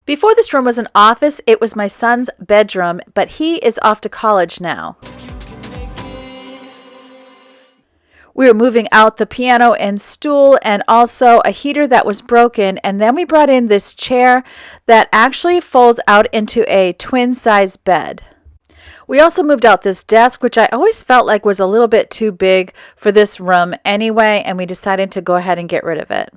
Before this room was an office, it was my son's bedroom, but he is off to college now. We were moving out the piano and stool and also a heater that was broken. And then we brought in this chair that actually folds out into a twin-size bed. We also moved out this desk, which I always felt like was a little bit too big for this room anyway, and we decided to go ahead and get rid of it.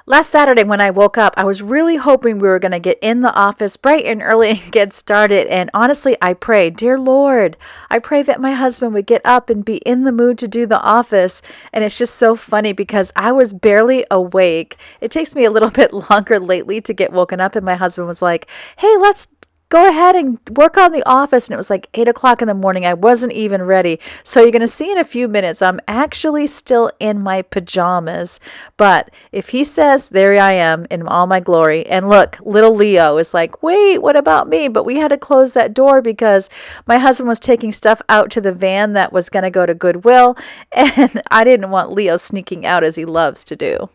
Last Saturday when I woke up, I was really hoping we were going to get in the office bright and early and get started. And honestly, I prayed, dear Lord, I pray that my husband would get up and be in the mood to do the office. And it's just so funny because I was barely awake. It takes me a little bit longer lately to get woken up. And my husband was like, hey, let's go ahead and work on the office. And it was like 8 o'clock in the morning. I wasn't even ready. So you're going to see in a few minutes, I'm actually still in my pajamas. But if he says, there I am in all my glory. And look, little Leo is like, wait, what about me? But we had to close that door because my husband was taking stuff out to the van that was going to go to Goodwill. And I didn't want Leo sneaking out as he loves to do.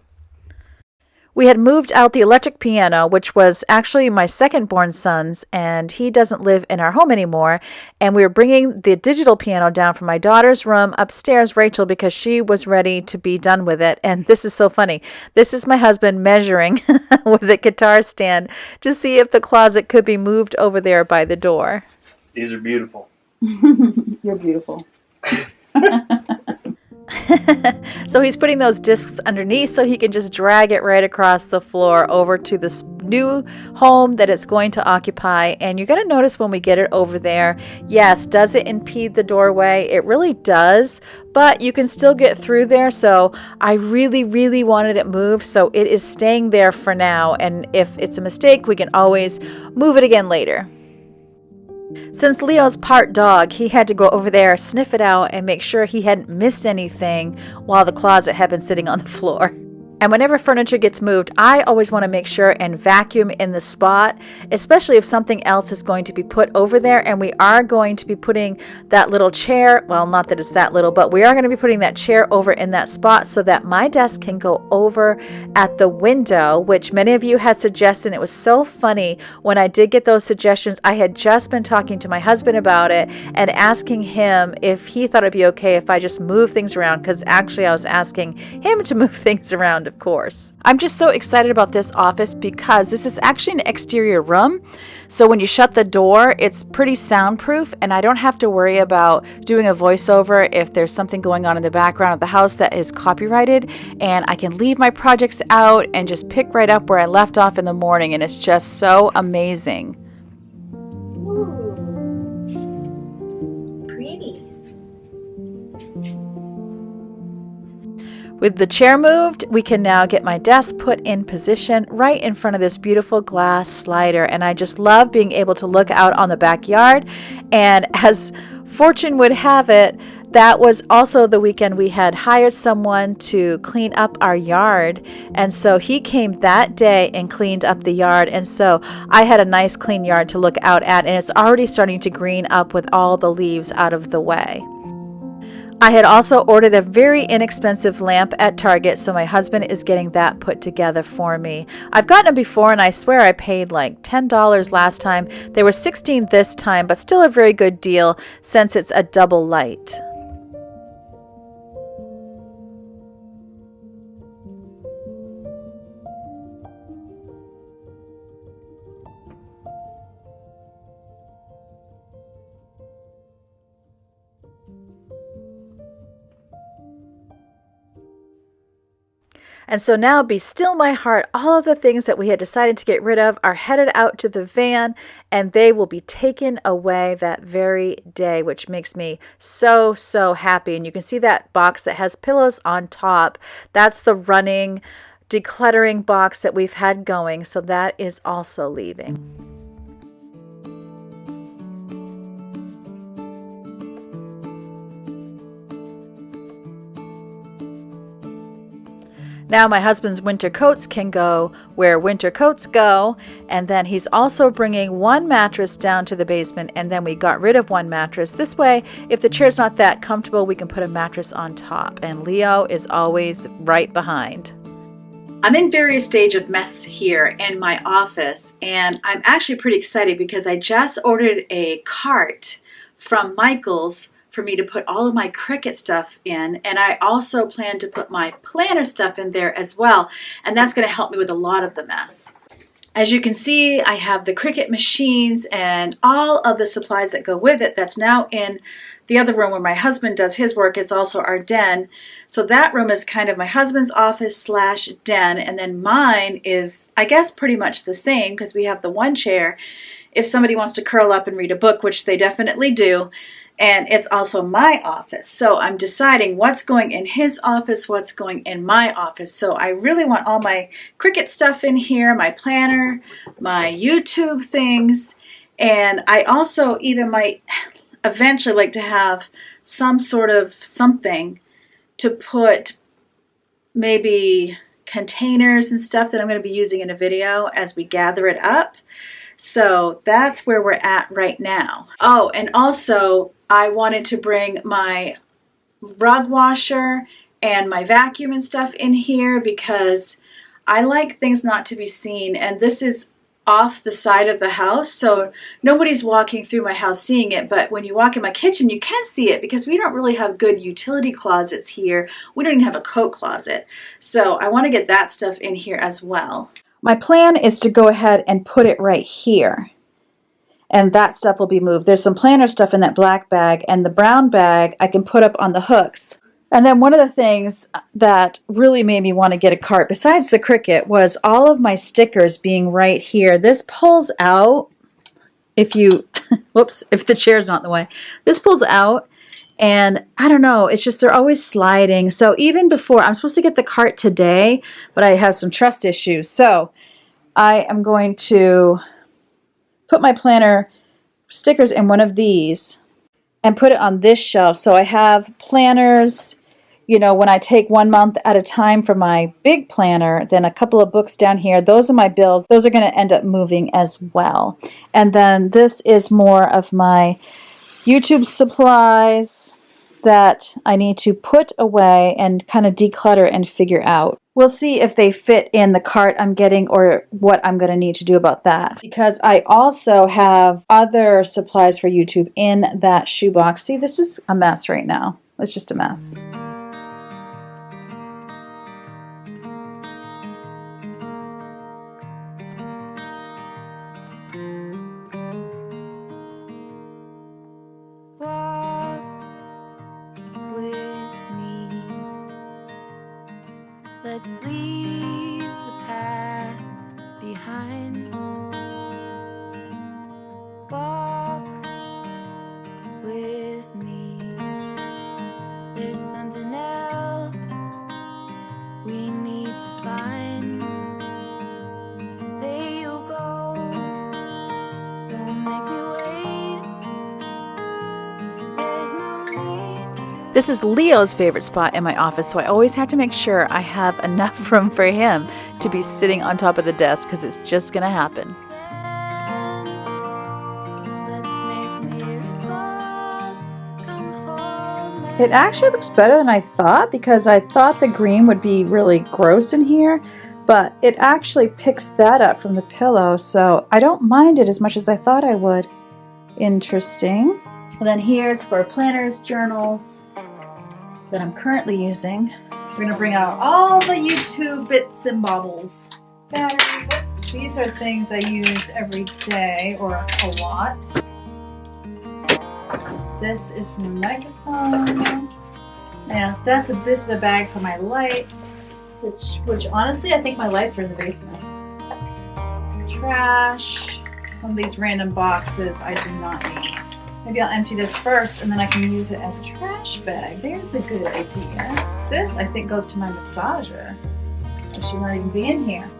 We had moved out the electric piano, which was actually my second-born son's, and he doesn't live in our home anymore. And we were bringing the digital piano down from my daughter's room upstairs, Rachel, because she was ready to be done with it. And this is so funny. This is my husband measuring with the guitar stand to see if the closet could be moved over there by the door. These are beautiful. You're beautiful. So he's putting those discs underneath so he can just drag it right across the floor over to this new home that it's going to occupy. And you're going to notice when we get it over there, yes, does it impede the doorway? It really does, but you can still get through there. So I really, really wanted it moved. So it is staying there for now. And if it's a mistake, we can always move it again later. Since Leo's part dog, he had to go over there, sniff it out, and make sure he hadn't missed anything while the closet had been sitting on the floor. And whenever furniture gets moved, I always want to make sure and vacuum in the spot, especially if something else is going to be put over there. And we are going to be putting that little chair, well, not that it's that little, but we are going to be putting that chair over in that spot so that my desk can go over at the window, which many of you had suggested. It was so funny when I did get those suggestions. I had just been talking to my husband about it and asking him if he thought it'd be okay if I just move things around, because actually I was asking him to move things around, of course. I'm just so excited about this office because this is actually an exterior room. So when you shut the door, it's pretty soundproof, and I don't have to worry about doing a voiceover if there's something going on in the background of the house that is copyrighted. And I can leave my projects out and just pick right up where I left off in the morning, and it's just so amazing. Ooh. Pretty. With the chair moved, we can now get my desk put in position right in front of this beautiful glass slider. And I just love being able to look out on the backyard. And as fortune would have it, that was also the weekend we had hired someone to clean up our yard. And so he came that day and cleaned up the yard. And so I had a nice clean yard to look out at. And it's already starting to green up with all the leaves out of the way. I had also ordered a very inexpensive lamp at Target, so my husband is getting that put together for me. I've gotten them before, and I swear I paid like $10 last time. They were $16 this time, but still a very good deal since it's a double light. And so now, be still my heart, all of the things that we had decided to get rid of are headed out to the van, and they will be taken away that very day, which makes me so, so happy. And you can see that box that has pillows on top. That's the running decluttering box that we've had going. So that is also leaving. Now my husband's winter coats can go where winter coats go, and then he's also bringing one mattress down to the basement, and then we got rid of one mattress. This way, if the chair's not that comfortable, we can put a mattress on top, and Leo is always right behind. I'm in various stage of mess here in my office, and I'm actually pretty excited because I just ordered a cart from Michael's for me to put all of my Cricut stuff in, and I also plan to put my planner stuff in there as well, and that's going to help me with a lot of the mess. As you can see, I have the Cricut machines and all of the supplies that go with it. That's now in the other room where my husband does his work. It's also our den. So that room is kind of my husband's office / den, and then mine is, I guess, pretty much the same because we have the one chair if somebody wants to curl up and read a book, which they definitely do. And it's also my office. So I'm deciding what's going in his office, what's going in my office. So I really want all my Cricut stuff in here, my planner, my YouTube things. And I also even might eventually like to have some sort of something to put maybe containers and stuff that I'm going to be using in a video as we gather it up. So that's where we're at right now. Oh, and also I wanted to bring my rug washer and my vacuum and stuff in here because I like things not to be seen, and this is off the side of the house, so nobody's walking through my house seeing it, but when you walk in my kitchen you can see it because we don't really have good utility closets here. We don't even have a coat closet, so I want to get that stuff in here as well. My plan is to go ahead and put it right here, and that stuff will be moved. There's some planner stuff in that black bag, and the brown bag I can put up on the hooks. And then one of the things that really made me want to get a cart, besides the Cricut, was all of my stickers being right here. This pulls out, if you, whoops, if the chair's not in the way. This pulls out, and I don't know, it's just they're always sliding. So even before, I'm supposed to get the cart today, but I have some trust issues. So I am going to put my planner stickers in one of these and put it on this shelf. So I have planners, you know, when I take 1 month at a time for my big planner, then a couple of books down here. Those are my bills. Those are going to end up moving as well. And then this is more of my YouTube supplies that I need to put away and kind of declutter and figure out. We'll see if they fit in the cart I'm getting or what I'm going to need to do about that. Because I also have other supplies for YouTube in that shoebox. See, this is a mess right now. It's just a mess. Let's leave the past behind. Walk with me. There's something else we need to find. Say you'll go. Don't make me wait. There's no need to. This is Leo's favorite spot in my office, so I always have to make sure I have enough room for him to be sitting on top of the desk because it's just going to happen. It actually looks better than I thought because I thought the green would be really gross in here, but it actually picks that up from the pillow, so I don't mind it as much as I thought I would. Interesting. And then here's for planners, journals that I'm currently using. We're going to bring out all the YouTube bits and bobbles. Battery, whoops. These are things I use every day or a lot. This is my microphone. Yeah, this is a bag for my lights, which honestly I think my lights are in the basement. Trash. Some of these random boxes I do not need. Maybe I'll empty this first and then I can use it as a trash bag. There's a good idea. This I think goes to my massager. It should not even be in here.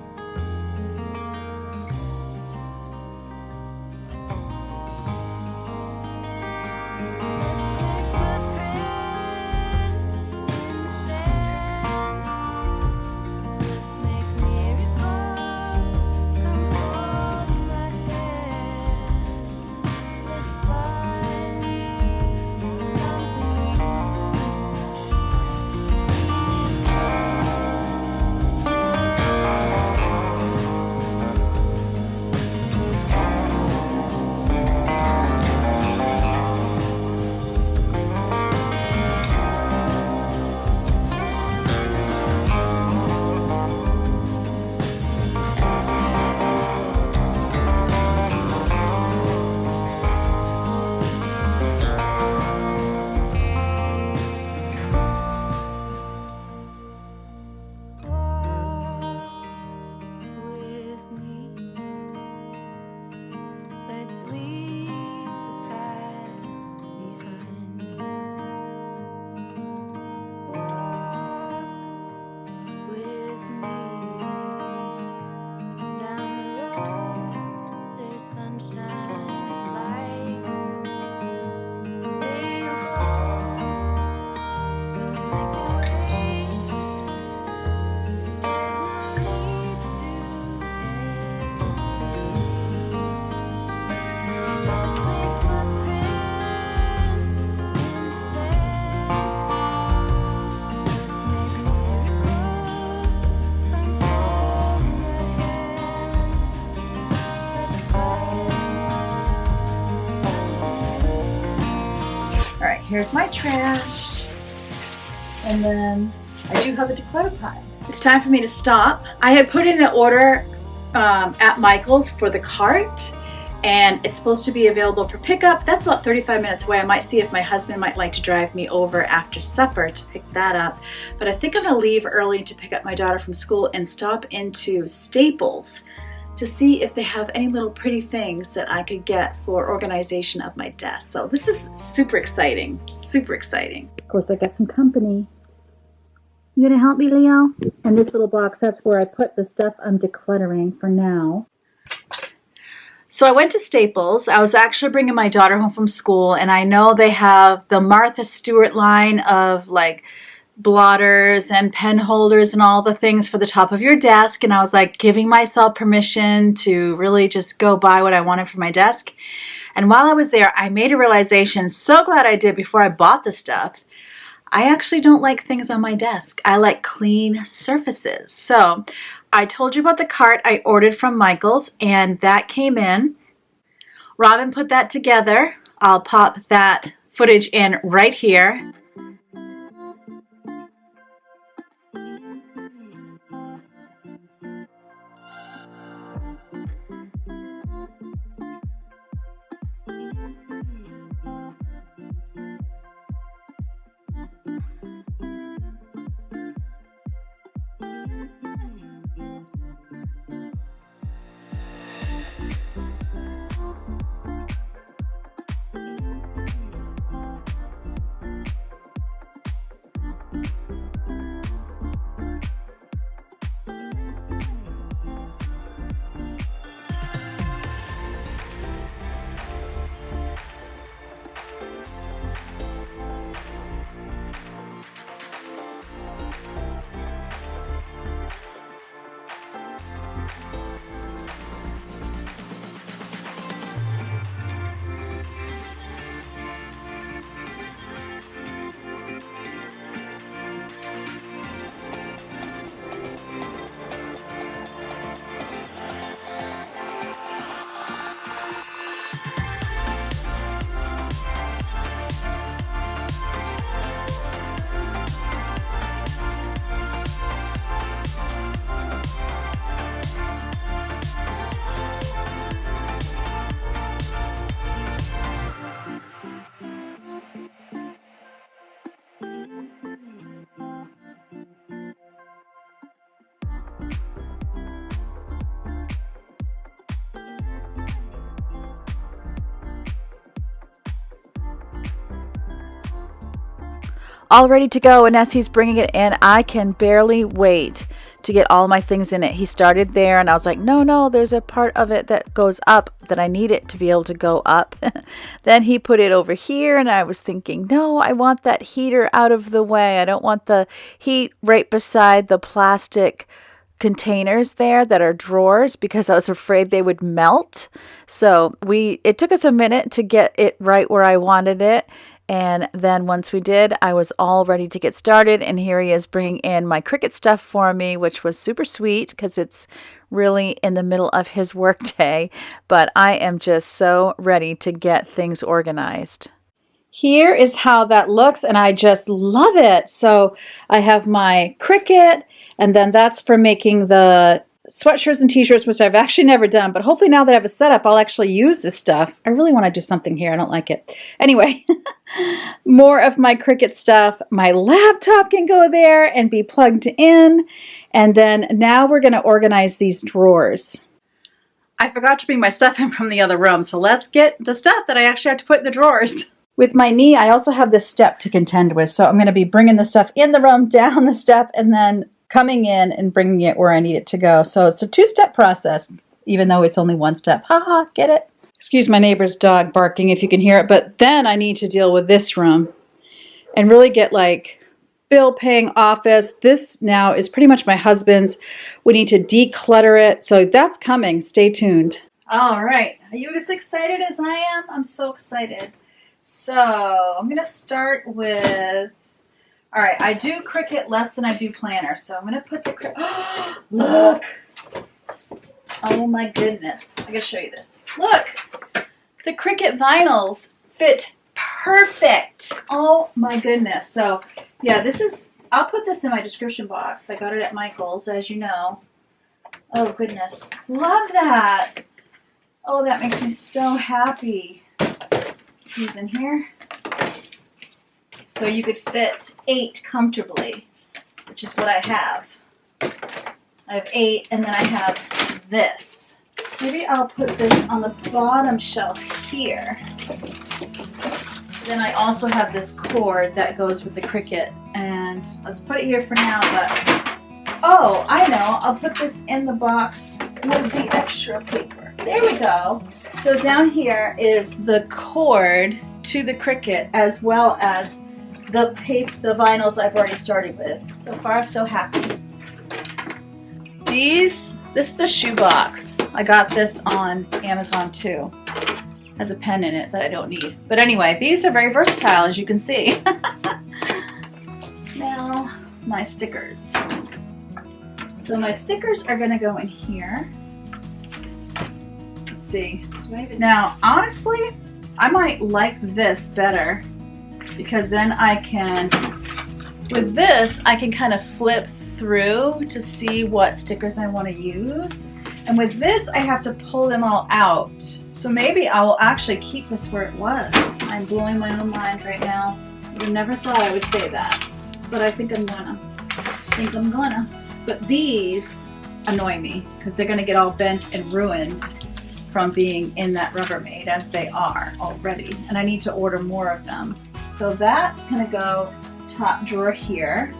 here's my trash. And then I do have a declutter pile. It's time for me to stop. I had put in an order at Michael's for the cart, and it's supposed to be available for pickup. That's about 35 minutes away. I might see if my husband might like to drive me over after supper to pick that up. But I think I'm gonna leave early to pick up my daughter from school and stop into Staples to see if they have any little pretty things that I could get for organization of my desk. So this is super exciting, super exciting. Of course, I got some company. You gonna help me, Leo? And this little box, that's where I put the stuff I'm decluttering for now. So I went to Staples. I was actually bringing my daughter home from school, and I know they have the Martha Stewart line of like blotters and pen holders and all the things for the top of your desk. And I was like giving myself permission to really just go buy what I wanted for my desk. And while I was there, I made a realization, so glad I did before I bought the stuff. I actually don't like things on my desk. I like clean surfaces. So I told you about the cart I ordered from Michael's, and that came in. Robin put that together. I'll pop that footage in right here. All ready to go, and as he's bringing it in, I can barely wait to get all my things in it. He started there, and I was like, no, there's a part of it that goes up that I need it to be able to go up. Then he put it over here, and I was thinking, no, I want that heater out of the way. I don't want the heat right beside the plastic containers there that are drawers, because I was afraid they would melt. So it took us a minute to get it right where I wanted it. And then once we did, I was all ready to get started. And here he is bringing in my Cricut stuff for me, which was super sweet because it's really in the middle of his work day. But I am just so ready to get things organized. Here is how that looks, and I just love it. So I have my Cricut, and then that's for making the sweatshirts and t-shirts, which I've actually never done, but hopefully now that I have a setup, I'll actually use this stuff. I really want to do something here. I don't like it. Anyway, more of my Cricut stuff. My laptop can go there and be plugged in. And then now we're going to organize these drawers. I forgot to bring my stuff in from the other room, so let's get the stuff that I actually have to put in the drawers. With my knee, I also have this step to contend with, so I'm going to be bringing the stuff in the room, down the step, and then coming in and bringing it where I need it to go. So it's a two-step process, even though it's only one step. Haha, get it? Excuse my neighbor's dog barking if you can hear it, but then I need to deal with this room and really get like bill paying office. This now is pretty much my husband's. We need to declutter it. So that's coming. Stay tuned. All right. Are you as excited as I am? I'm so excited. So I'm going to start with, all right, I do Cricut less than I do Planner. So I'm going to put the Cricut, oh, look. Oh my goodness. I got to show you this. Look, the Cricut vinyls fit perfect. Oh my goodness. So yeah, this is, I'll put this in my description box. I got it at Michael's, as you know. Oh goodness, love that. Oh, that makes me so happy. These in here. So you could fit 8 comfortably, which is what I have. I have 8, and then I have this. Maybe I'll put this on the bottom shelf here. Then I also have this cord that goes with the Cricut, and let's put it here for now, but oh, I know, I'll put this in the box with the extra paper. There we go. So down here is the cord to the Cricut, as well as the vinyls I've already started with. So far, so happy. This is a shoebox. I got this on Amazon too. Has a pen in it that I don't need. But anyway, these are very versatile, as you can see. Now, my stickers. So my stickers are gonna go in here. Let's see. Now, honestly, I might like this better because then I can, with this, I can kind of flip through to see what stickers I want to use. And with this, I have to pull them all out. So maybe I will actually keep this where it was. I'm blowing my own mind right now. I never thought I would say that, but I think I'm gonna. But these annoy me because they're gonna get all bent and ruined from being in that Rubbermaid as they are already. And I need to order more of them. So that's gonna go top drawer here.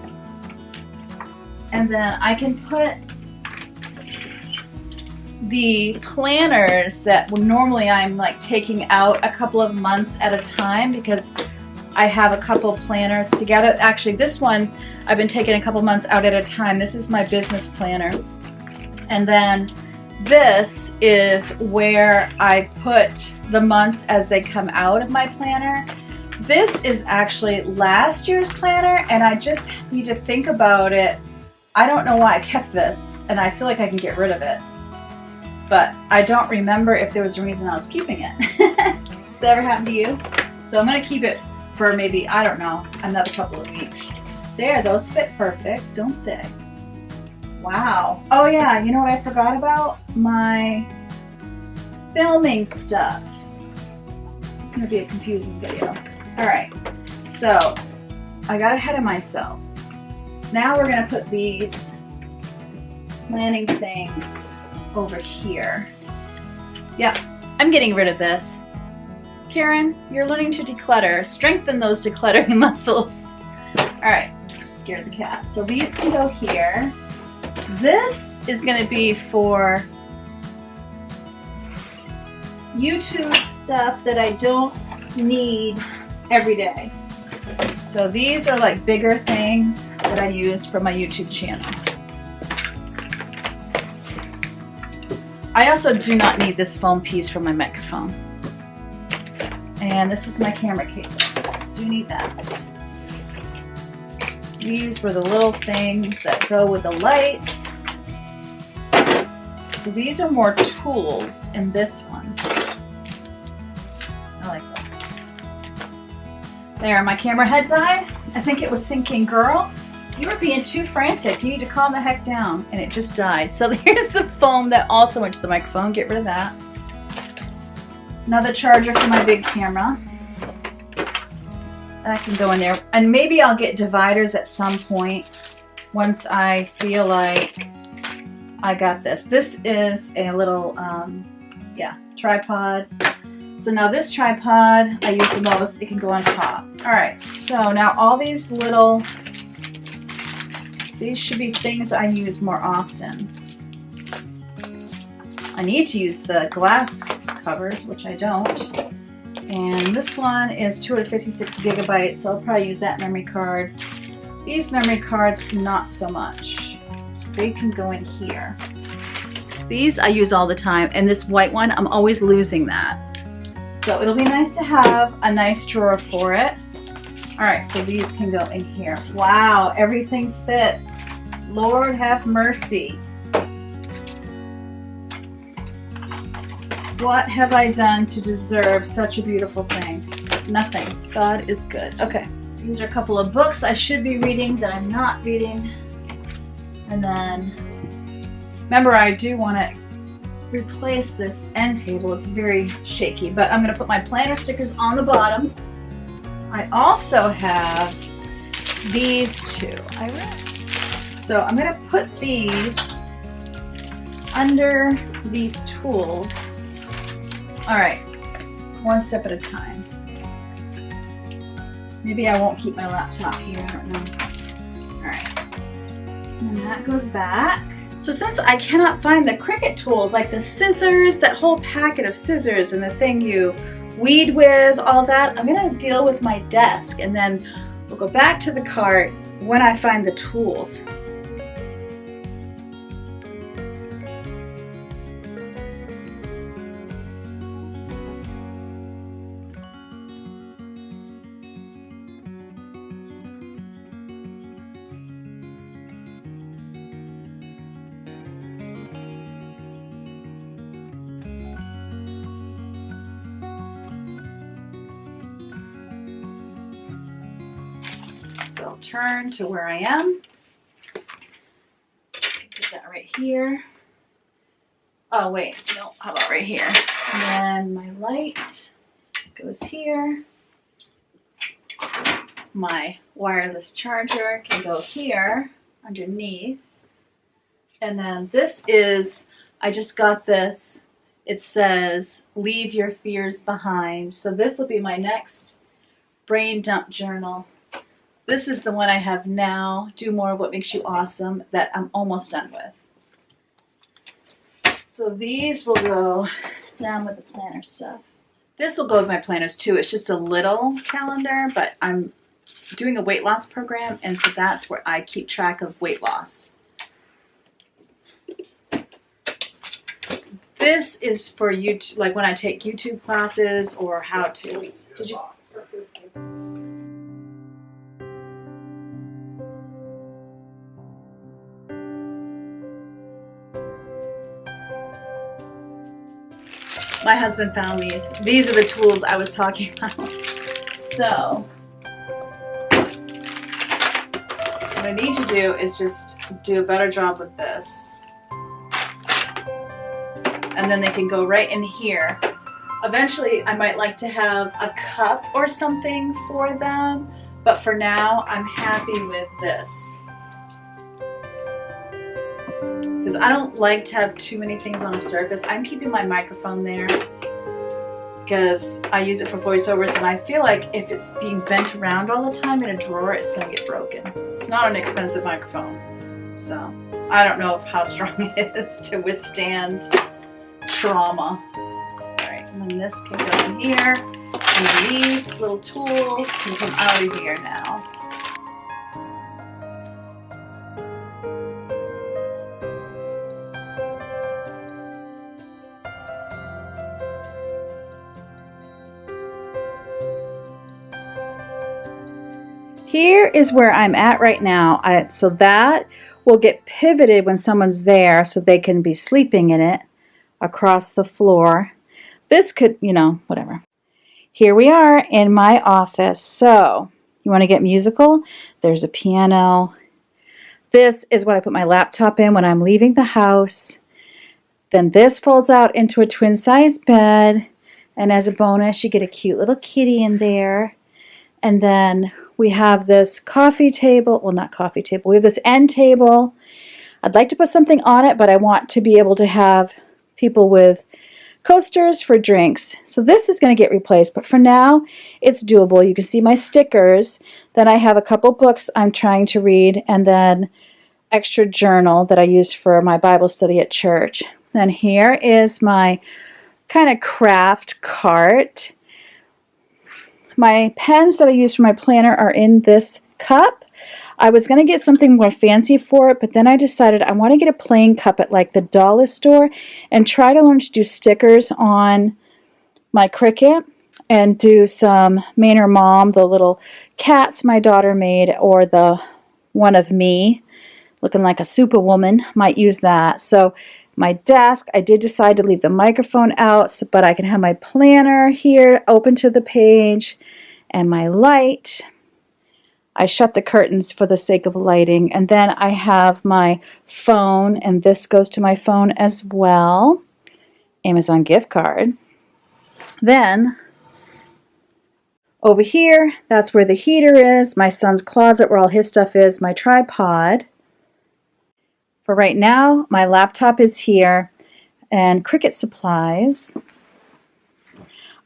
And then I can put the planners that normally I'm like taking out a couple of months at a time because I have a couple planners together. Actually, this one I've been taking a couple months out at a time. This is my business planner. And then this is where I put the months as they come out of my planner. This is actually last year's planner, and I just need to think about it. I don't know why I kept this, and I feel like I can get rid of it. But I don't remember if there was a reason I was keeping it. Does that ever happen to you? So I'm going to keep it for maybe, I don't know, another couple of weeks. There, those fit perfect, don't they? Wow. Oh yeah, you know what I forgot about? My filming stuff. This is going to be a confusing video. Alright, so I got ahead of myself. Now we're going to put these planning things over here. Yep, I'm getting rid of this. Karen, you're learning to declutter. Strengthen those decluttering muscles. Alright, scare the cat. So these can go here. This is going to be for YouTube stuff that I don't need every day. So these are like bigger things that I use for my YouTube channel. I also do not need this foam piece for my microphone. And this is my camera case. Do need that. These were the little things that go with the lights. So these are more tools in this one. I like that. There, my camera had died. I think it was thinking, girl, you were being too frantic. You need to calm the heck down. And it just died. So here's the foam that also went to the microphone. Get rid of that. Another charger for my big camera. That can go in there. And maybe I'll get dividers at some point once I feel like I got this. This is a little, tripod. So now this tripod I use the most. It can go on top. Alright, so now all these should be things I use more often. I need to use the glass covers, which I don't. And this one is 256 gigabytes, so I'll probably use that memory card. These memory cards, not so much. So they can go in here. These I use all the time, and this white one, I'm always losing that. So it'll be nice to have a nice drawer for it. Alright, so these can go in here. Wow, everything fits. Lord have mercy. What have I done to deserve such a beautiful thing? Nothing. God is good. Okay. These are a couple of books I should be reading that I'm not reading. And then, remember, I do want to replace this end table. It's very shaky, but I'm going to put my planner stickers on the bottom. I also have these two. So I'm going to put these under these tools. All right, one step at a time. Maybe I won't keep my laptop here, I don't know. All right, and that goes back. So since I cannot find the Cricut tools, like the scissors, that whole packet of scissors and the thing you weed with, all that, I'm gonna deal with my desk, and then we'll go back to the cart when I find the tools. So I'll turn to where I am. Put that right here. Oh wait, no, how about right here? And then my light goes here. My wireless charger can go here underneath. And then this is, I just got this. It says, leave your fears behind. So this will be my next brain dump journal. This is the one I have now, Do More of What Makes You Awesome, that I'm almost done with. So these will go down with the planner stuff. This will go with my planners too. It's just a little calendar, but I'm doing a weight loss program, and so that's where I keep track of weight loss. This is for YouTube, like when I take YouTube classes or how-tos. Did you? My husband found these. These are the tools I was talking about. So, what I need to do is just do a better job with this. And then they can go right in here. Eventually, I might like to have a cup or something for them, but for now, I'm happy with this. Because I don't like to have too many things on a surface. I'm keeping my microphone there because I use it for voiceovers, and I feel like if it's being bent around all the time in a drawer, it's going to get broken. It's not an expensive microphone, so I don't know how strong it is to withstand trauma. Alright, and then this can go in here, and these little tools can come out of here now. Here is where I'm at right now. So that will get pivoted when someone's there so they can be sleeping in it across the floor. This could, you know, whatever. Here we are in my office. So you want to get musical? There's a piano. This is what I put my laptop in when I'm leaving the house. Then this folds out into a twin size bed. And as a bonus, you get a cute little kitty in there. And then we have this coffee table. Well, not coffee table. We have this end table. I'd like to put something on it, but I want to be able to have people with coasters for drinks. So this is going to get replaced, but for now, it's doable. You can see my stickers. Then I have a couple books I'm trying to read, and then extra journal that I use for my Bible study at church. Then here is my kind of craft cart. My pens that I use for my planner are in this cup. I was going to get something more fancy for it, but then I decided I want to get a plain cup at like the dollar store and try to learn to do stickers on my Cricut and do some thismainermom, the little cats my daughter made, or the one of me looking like a superwoman. Might use that. So My desk, I did decide to leave the microphone out, but I can have my planner here open to the page, and my light. I shut the curtains for the sake of lighting, and then I have my phone, and this goes to my phone as well. Amazon gift card. Then over here, that's where the heater is, my son's closet where all his stuff is, my tripod. For right now, my laptop is here, and Cricut supplies.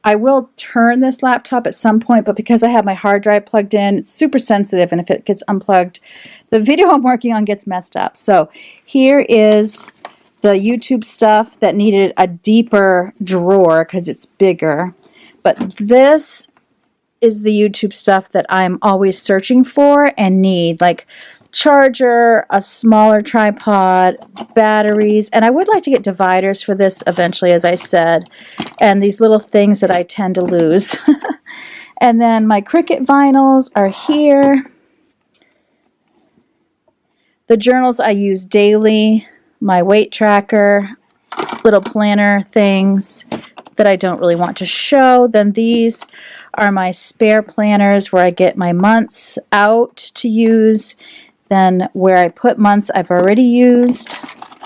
I will turn this laptop at some point, but because I have my hard drive plugged in, it's super sensitive, and if it gets unplugged, the video I'm working on gets messed up. So here is the YouTube stuff that needed a deeper drawer because it's bigger. But this is the YouTube stuff that I'm always searching for and need, like charger, a smaller tripod, batteries, and I would like to get dividers for this eventually, as I said, and these little things that I tend to lose. And then my Cricut vinyls are here. The journals I use daily, my weight tracker, little planner things that I don't really want to show. Then these are my spare planners where I get my months out to use. Then where I put months I've already used,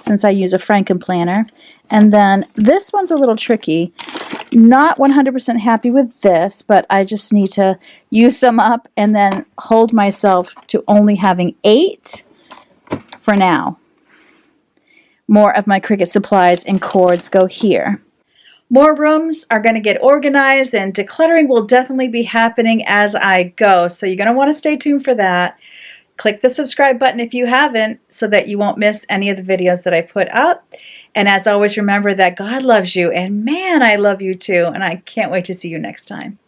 since I use a Franken planner. And then this one's a little tricky. Not 100% happy with this, but I just need to use some up and then hold myself to only having 8 for now. More of my Cricut supplies and cords go here. More rooms are going to get organized, and decluttering will definitely be happening as I go. So you're going to want to stay tuned for that. Click the subscribe button if you haven't so that you won't miss any of the videos that I put up. And as always, remember that God loves you, and man, I love you too, and I can't wait to see you next time.